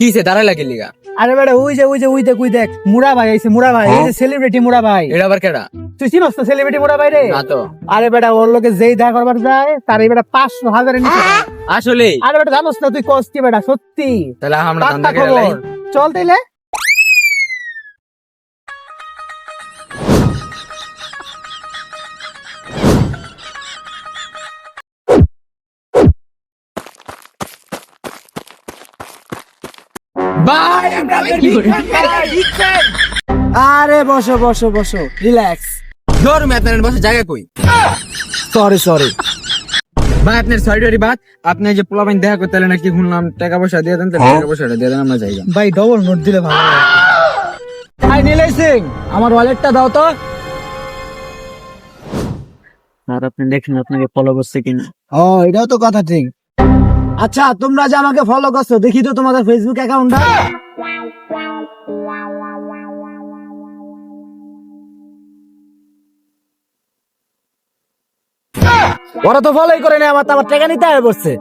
কিসে দাঁড়াই লাগে লিগা? আরে বেটা ওই দেখ মুড়া ভাই আইছে, মুড়া ভাই এই যে সেলিব্রিটি মুড়া ভাই। এটা আবার কেডা? তুই চিনস তো সেলিব্রিটি মুড়া ভাই রে? না তো। আরে বেটা ওর লোকে যেই দেখা করবার যায় তার এই বেটা 500,000 এর নিচে। আসলে আরে বেটা জানোস না তুই কস কি বেটা, সত্যি তাহলে আমরা পাক্কা ধান্দা করে খবর। লাই। চল তাইলে। ভাই আমরা আরে বসো বসো বসো, রিল্যাক্স। শোরুমে আপনার বসে জায়গা কই? সরি ভাই আপনার সরি বাদ, আপনি যে পোলাপাইন দেখা করতে এলেন নাকি শুনলাম, টাকা পয়সা দিয়ে দেন, তাহলে টাকা পয়সাটা দিয়ে দেন, আমরা যাইগা। ভাই, ডবল নোট দিলে ভালো হয়। ভাই নীলাই সিং, আমার ওয়ালেটটা দাও তো। আর আপনি দেখেন আপনাকে ফলো করছে কিনা। ও, এটাও তো কথা ঠিক। আচ্ছা, তোমরা যে আমাকে ফলো করছো, দেখি তো তোমাদের ফেসবুক অ্যাকাউন্টটা। ওরা তো ফলোই করে নেই, আমার তো আমার টাকা নিতে আয় পড়ছে।